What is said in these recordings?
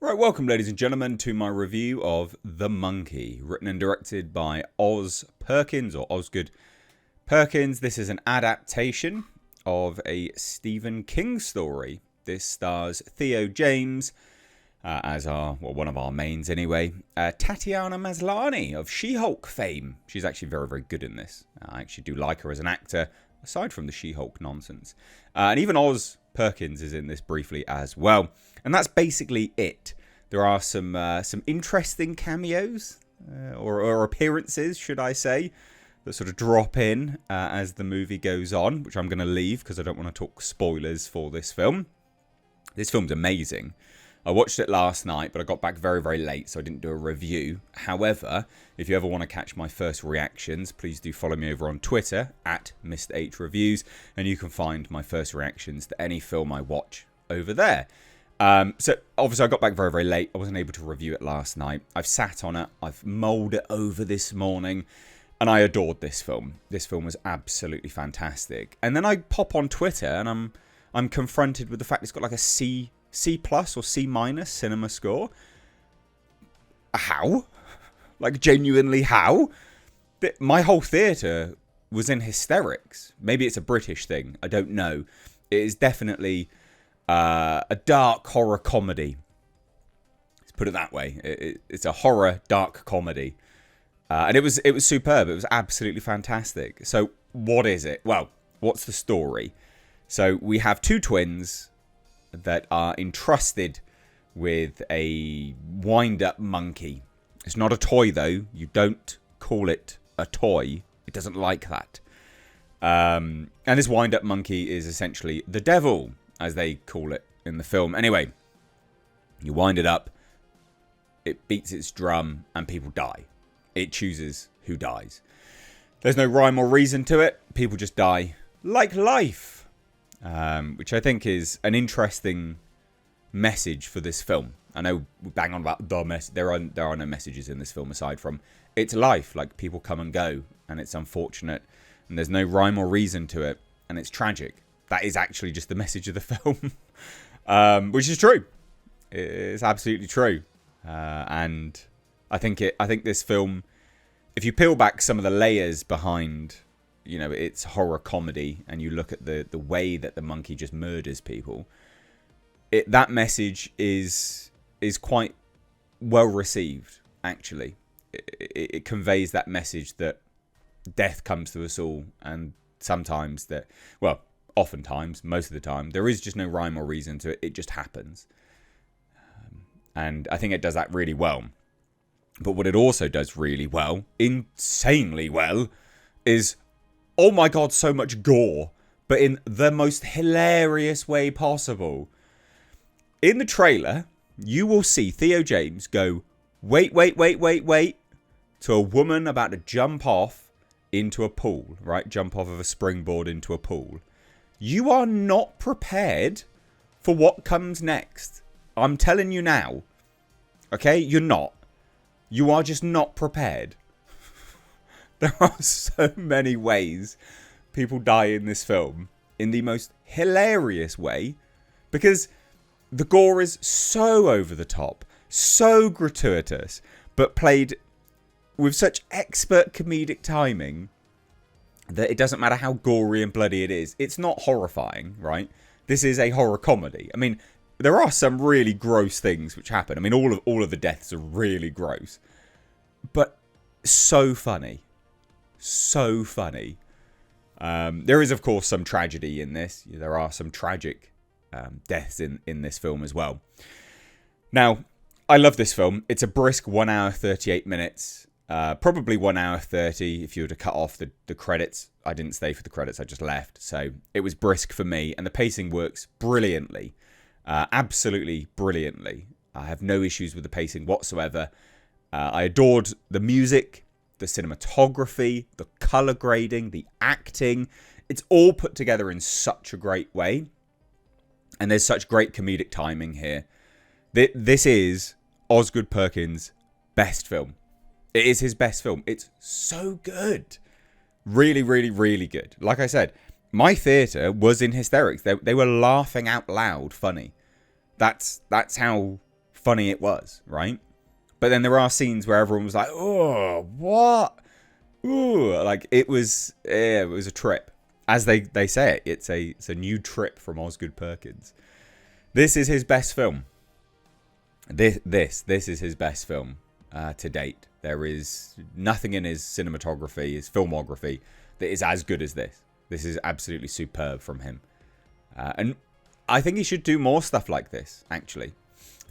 Right, welcome ladies and gentlemen to my review of The Monkey, written and directed by Oz Perkins, or Osgood Perkins. This is an adaptation of a Stephen King story. This stars Theo James as one of our mains anyway. Tatiana Maslany of She-Hulk fame. She's actually very, very good in this. I actually do like her as an actor, aside from the She-Hulk nonsense. And even Oz Perkins is in this briefly as well. And that's basically it. There are some interesting cameos, or appearances, should I say, that sort of drop in as the movie goes on, which I'm going to leave because I don't want to talk spoilers for this film. This film's amazing. I watched it last night, but I got back very, very late, so I didn't do a review. However, if you ever want to catch my first reactions, please do follow me over on Twitter, at Mr. H Reviews, and you can find my first reactions to any film I watch over there. So, obviously, I got back very, very late. I wasn't able to review it last night. I've sat on it. I've mulled it over this morning, and I adored this film. This film was absolutely fantastic. And then I pop on Twitter, and I'm confronted with the fact it's got like a C plus or C minus cinema score. How? Like, genuinely how? My whole theatre was in hysterics. Maybe it's a British thing. I don't know. It is definitely a dark horror comedy. Let's put it that way. It's a horror dark comedy. And it was superb. It was absolutely fantastic. So what is it? Well, what's the story? So we have two twins that are entrusted with a wind-up monkey. It's not a toy, though. You don't call it a toy. It doesn't like that. And this wind-up monkey is essentially the devil, as they call it in the film. Anyway, you wind it up, it beats its drum, and people die. It chooses who dies. There's no rhyme or reason to it. People just die like life. Which I think is an interesting message for this film. I know we bang on about the message. There are no messages in this film aside from it's life. Like, people come and go, and it's unfortunate, and there's no rhyme or reason to it, and it's tragic. That is actually just the message of the film, which is true. It's absolutely true, and I think this film, if you peel back some of the layers behind, it's horror comedy, and you look at the way that the monkey just murders people, that message is quite well received. Actually, it conveys that message that death comes to us all, and sometimes oftentimes, most of the time, there is just no rhyme or reason to it. It just happens. And I think it does that really well. But what it also does really well, insanely well, is, oh my god, so much gore, but in the most hilarious way possible. In the trailer, you will see Theo James go, wait, to a woman about to jump off into a pool, right? Jump off of a springboard into a pool. You are not prepared for what comes next. I'm telling you now. Okay? You're not. You are just not prepared. There are so many ways people die in this film in the most hilarious way, because the gore is so over the top, so gratuitous, but played with such expert comedic timing that it doesn't matter how gory and bloody it is. It's not horrifying, right? This is a horror comedy. I mean, there are some really gross things which happen. I mean, all of the deaths are really gross, but so funny. So funny. There is, of course, some tragedy in this. There are some tragic deaths in this film as well. Now, I love this film. It's a brisk 1 hour 38 minutes. Probably 1 hour 30 if you were to cut off the credits. I didn't stay for the credits. I just left. So it was brisk for me. And the pacing works brilliantly. Absolutely brilliantly. I have no issues with the pacing whatsoever. I adored the music, the cinematography, the color grading, the acting. It's all put together in such a great way. And there's such great comedic timing here. This is Osgood Perkins' best film. It is his best film. It's so good. Really, really, really good. Like I said, my theatre was in hysterics. They were laughing out loud funny. That's how funny it was, right? But then there are scenes where everyone was like, oh, what? Ooh, like it was a trip. As they say it, it's a new trip from Osgood Perkins. This is his best film. This is his best film to date. There is nothing in his cinematography, his filmography, that is as good as this. This is absolutely superb from him. And I think he should do more stuff like this, actually.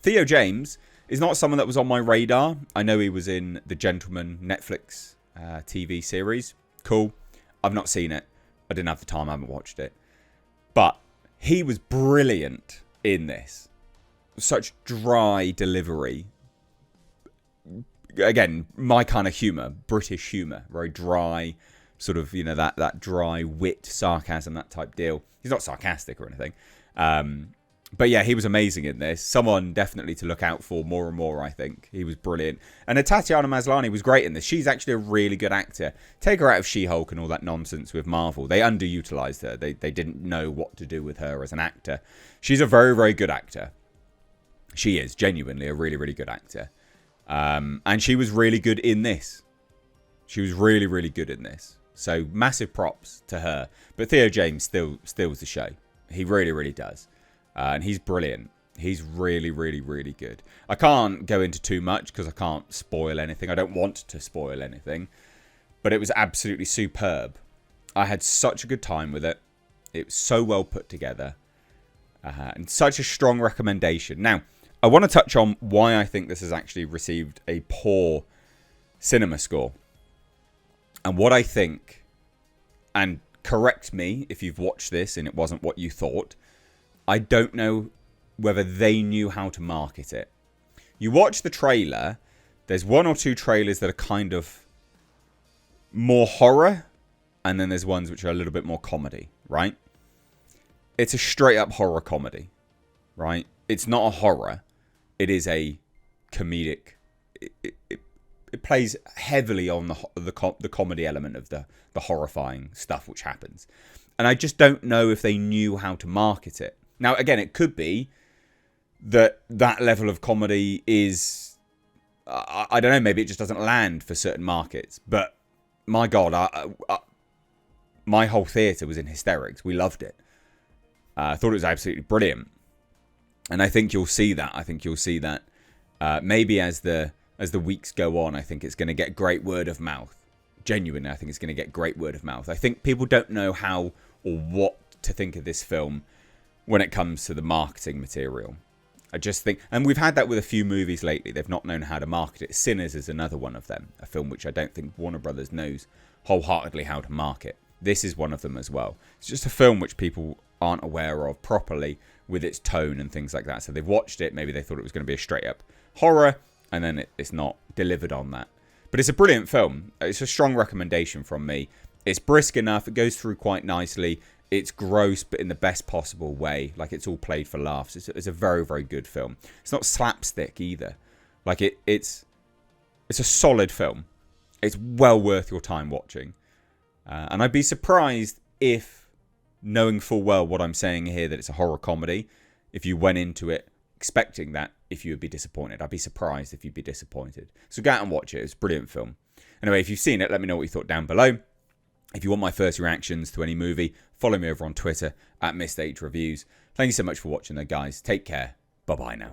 Theo James is not someone that was on my radar. I know he was in The Gentleman Netflix TV series. Cool. I've not seen it. I didn't have the time. I haven't watched it. But he was brilliant in this. Such dry delivery. Again, my kind of humour. British humour. Very dry. Sort of, that dry wit, sarcasm, that type deal. He's not sarcastic or anything. But yeah, he was amazing in this. Someone definitely to look out for more and more, I think. He was brilliant. And Tatiana Maslany was great in this. She's actually a really good actor. Take her out of She-Hulk and all that nonsense with Marvel. They underutilized her. They didn't know what to do with her as an actor. She's a very, very good actor. She is genuinely a really, really good actor. And she was really good in this. She was really, really good in this. So massive props to her. But Theo James still steals the show. He really, really does. And he's brilliant. He's really, really, really good. I can't go into too much because I can't spoil anything. I don't want to spoil anything. But it was absolutely superb. I had such a good time with it. It was so well put together. And such a strong recommendation. Now, I want to touch on why I think this has actually received a poor cinema score. And what I think, and correct me if you've watched this and it wasn't what you thought, I don't know whether they knew how to market it. You watch the trailer, there's one or two trailers that are kind of more horror, and then there's ones which are a little bit more comedy, right? It's a straight up horror comedy, right? It's not a horror. It is a comedic. It plays heavily on the comedy element of the horrifying stuff which happens. And I just don't know if they knew how to market it. Now, again, it could be that level of comedy is, I don't know, maybe it just doesn't land for certain markets. But my God, my whole theatre was in hysterics. We loved it. I thought it was absolutely brilliant. And I think you'll see that. Maybe as the weeks go on, I think it's going to get great word of mouth. Genuinely, I think it's going to get great word of mouth. I think people don't know how or what to think of this film when it comes to the marketing material. I just think, and we've had that with a few movies lately, they've not known how to market it. Sinners is another one of them, a film which I don't think Warner Brothers knows wholeheartedly how to market. This is one of them as well. It's just a film which people aren't aware of properly with its tone and things like that. So they've watched it, maybe they thought it was going to be a straight up horror, and then it's not delivered on that. But it's a brilliant film. It's a strong recommendation from me. It's brisk enough, it goes through quite nicely. It's gross, but in the best possible way. Like, it's all played for laughs. It's a very, very good film. It's not slapstick either. Like, it's a solid film. It's well worth your time watching. And I'd be surprised if, knowing full well what I'm saying here, that it's a horror comedy, if you went into it expecting that, if you would be disappointed. I'd be surprised if you'd be disappointed. So go out and watch it. It's a brilliant film. Anyway, if you've seen it, let me know what you thought down below. If you want my first reactions to any movie, follow me over on Twitter @MrH Reviews. Thank you so much for watching though, guys. Take care. Bye-bye now.